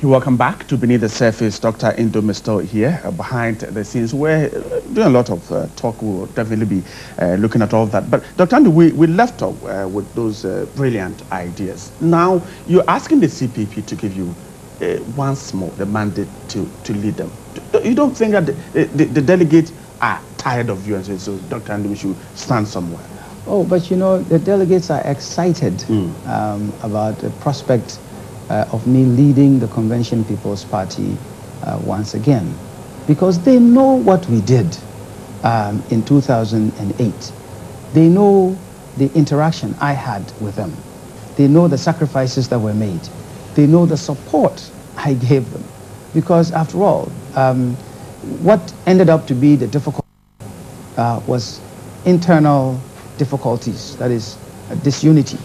Welcome back to Beneath the Surface. Dr. Nduom is still here behind the scenes. We're doing a lot of talk. We'll definitely be looking at all of that. But Dr. Nduom, we left off with those brilliant ideas. Now you're asking the CPP to give you once more the mandate to lead them. You don't think that the delegates are tired of you and say, so Dr. Nduom should stand somewhere? Oh, but you know, the delegates are excited about the prospect of me leading the Convention People's Party once again, because they know what we did in 2008. They know the interaction I had with them. They know the sacrifices that were made. They know the support I gave them. Because after all, what ended up to be the difficult was internal difficulties, that is disunity.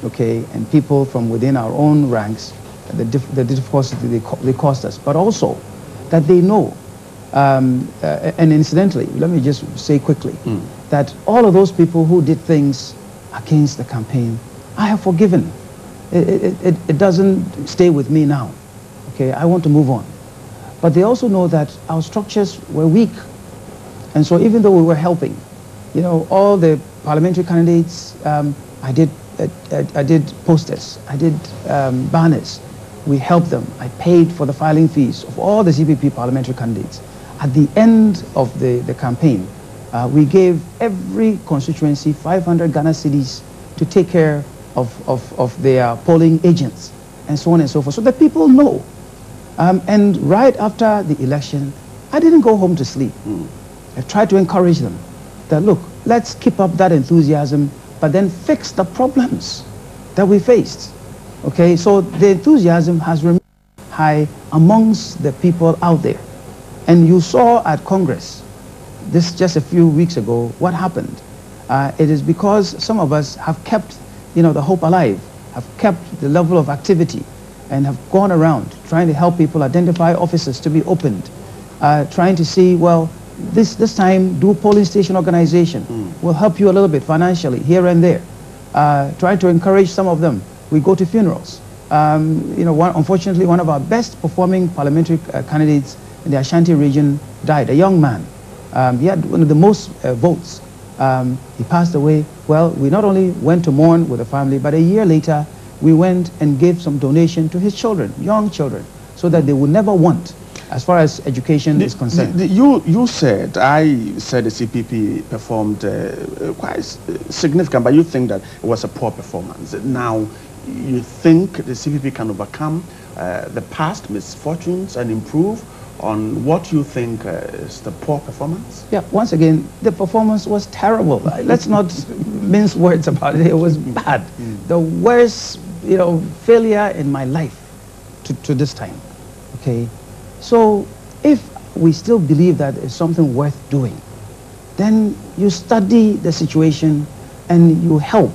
Okay, and people from within our own ranks, the difficulties they caused us, but also that they know, and incidentally, let me just say quickly, that all of those people who did things against the campaign, I have forgiven. It doesn't stay with me now. Okay, I want to move on. But they also know that our structures were weak, and so even though we were helping, you know, all the parliamentary candidates, I did posters, I did banners. We helped them. I paid for the filing fees of all the CPP parliamentary candidates. At the end of the campaign, we gave every constituency 500 Ghana cedis to take care of their polling agents, and so on and so forth, so that people know. And right after the election, I didn't go home to sleep. I tried to encourage them that, look, let's keep up that enthusiasm, but then fix the problems that we faced. Okay, so the enthusiasm has remained high amongst the people out there. And you saw at Congress, this just a few weeks ago, what happened. It is because some of us have kept, you know, the hope alive, have kept the level of activity, and have gone around trying to help people identify offices to be opened, trying to see, well, this time do polling station organization. Will help you a little bit financially here and there. Trying to encourage some of them. We go to funerals. You know, unfortunately, one of our best performing parliamentary candidates in the Ashanti region died, a young man. He had one of the most votes. He passed away. Well, we not only went to mourn with the family, but a year later, we went and gave some donation to his children, young children, so that they would never want, as far as education is concerned. You said, I said the CPP performed quite significant, but you think that it was a poor performance. Now, you think the CPP can overcome the past misfortunes and improve on what you think is the poor performance? Yeah, once again, the performance was terrible. Let's not mince words about it. It was bad. The worst, you know, failure in my life to this time. Okay. So if we still believe that it's something worth doing, then you study the situation and you help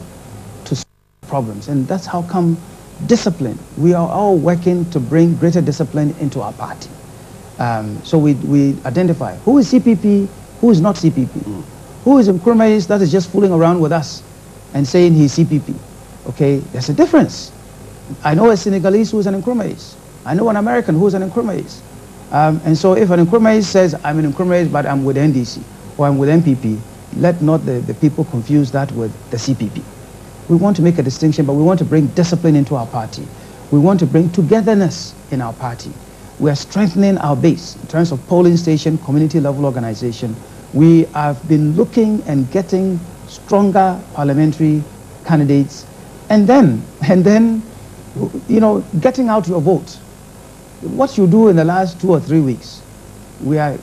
to solve problems. And that's how come discipline. We are all working to bring greater discipline into our party. So we identify who is CPP, who is not CPP. Who is Nkrumah's that is just fooling around with us and saying he's CPP. Okay, there's a difference. I know a Senegalese who is an Nkrumah's. I know an American who is an Nkrumah's. And so if an Nkrumah says, I'm an Nkrumah, but I'm with NDC, or I'm with MPP, let not the people confuse that with the CPP. We want to make a distinction, but we want to bring discipline into our party. We want to bring togetherness in our party. We are strengthening our base in terms of polling station, community level organization. We have been looking and getting stronger parliamentary candidates, and then, you know, getting out your vote. What you do in the last 2 or 3 weeks, we are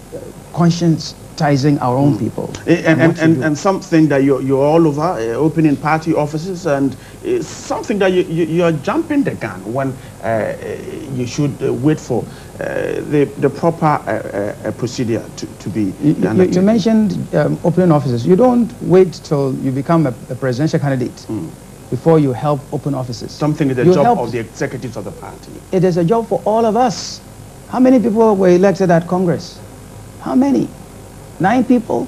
conscientizing our own people. And something that you're all over, opening party offices, and something that you're jumping the gun when you should wait for the proper procedure to be done. You mentioned opening offices. You don't wait till you become a presidential candidate before you help open offices. Something is the job of the executives of the party. It is a job for all of us. How many people were elected at Congress? How many? 9 people?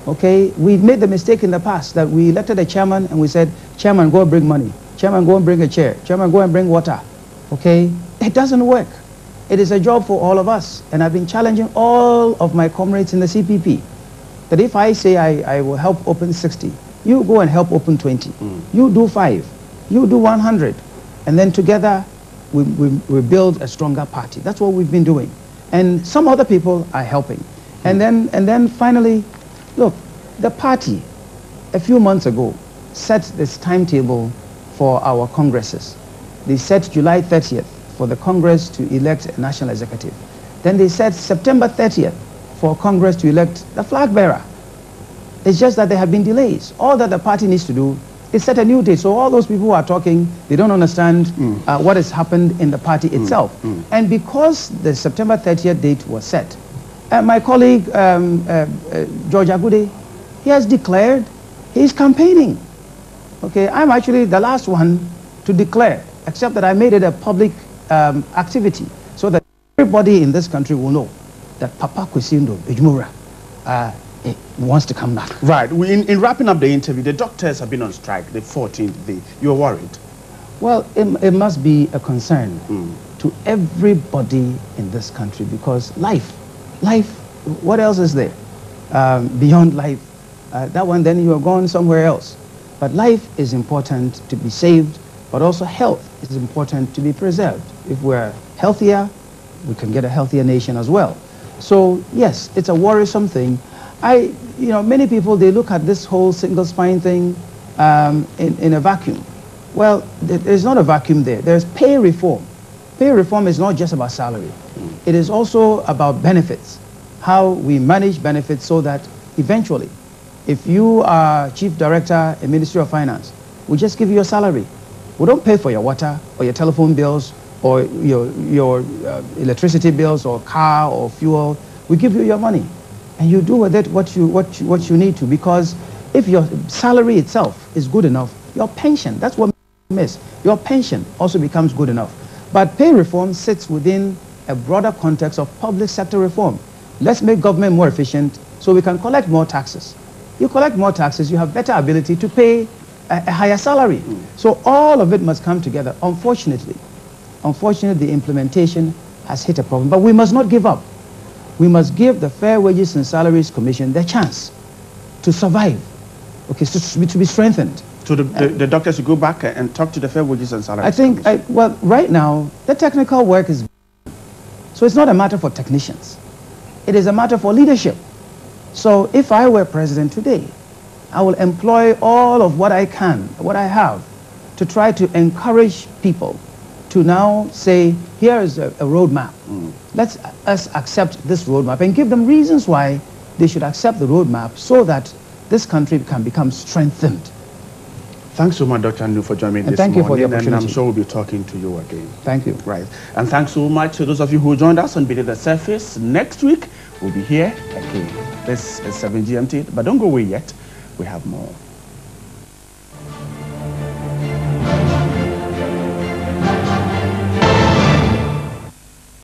Okay, we made the mistake in the past that we elected a chairman and we said, chairman, go and bring money. Chairman, go and bring a chair. Chairman, go and bring water. Okay, it doesn't work. it is a job for all of us. And I've been challenging all of my comrades in the CPP that if I say I will help open 60, you go and help open 20. You do 5, you do 100. And then together we build a stronger party. That's what we've been doing. And some other people are helping. And then finally, look, the party a few months ago set this timetable for our congresses. They set July 30th for the Congress to elect a national executive. Then they set September 30th for Congress to elect the flag bearer. It's just that there have been delays. All that the party needs to do is set a new date. So all those people who are talking, they don't understand what has happened in the party itself. And because the September 30th date was set, my colleague George Agude, he has declared he's campaigning. Okay, I'm actually the last one to declare, except that I made it a public activity so that everybody in this country will know that Papa Kwesi Nduom Ejumura wants to come back. Right. In wrapping up the interview, the doctors have been on strike the 14th day. You're worried? Well, it must be a concern to everybody in this country because life, what else is there beyond life? That one, then you are gone somewhere else. But life is important to be saved, but also health is important to be preserved. If we're healthier, we can get a healthier nation as well. So yes, it's a worrisome thing. Many people, they look at this whole single spine thing in a vacuum. Well, there's not a vacuum there. There's pay reform. Pay reform is not just about salary. It is also about benefits, how we manage benefits so that eventually, if you are chief director in Ministry of Finance, we just give you your salary. We don't pay for your water or your telephone bills or your electricity bills or car or fuel. We give you your money. And you do with it what you need to, because if your salary itself is good enough, your pension, that's what we miss. Your pension also becomes good enough. But pay reform sits within a broader context of public sector reform. Let's make government more efficient so we can collect more taxes. You collect more taxes, you have better ability to pay a higher salary. So all of it must come together. Unfortunately, the implementation has hit a problem, but we must not give up. We must give the Fair Wages and Salaries Commission the chance to survive, okay, to be strengthened. So the doctors should go back and talk to the Fair Wages and Salaries Commission? Well, right now, the technical work is... So it's not a matter for technicians. It is a matter for leadership. So if I were president today, I will employ all of what I can, what I have, to try to encourage people to now say, here is a roadmap. Let us accept this roadmap and give them reasons why they should accept the roadmap so that this country can become strengthened. Thanks so much, Dr. Nduom, for joining me this morning. Thank you for the opportunity. And I'm sure we'll be talking to you again. Thank you. Right. And thanks so much to those of you who joined us on Beneath the Surface. Next week, we'll be here again. This is 7 GMT, but don't go away yet. We have more.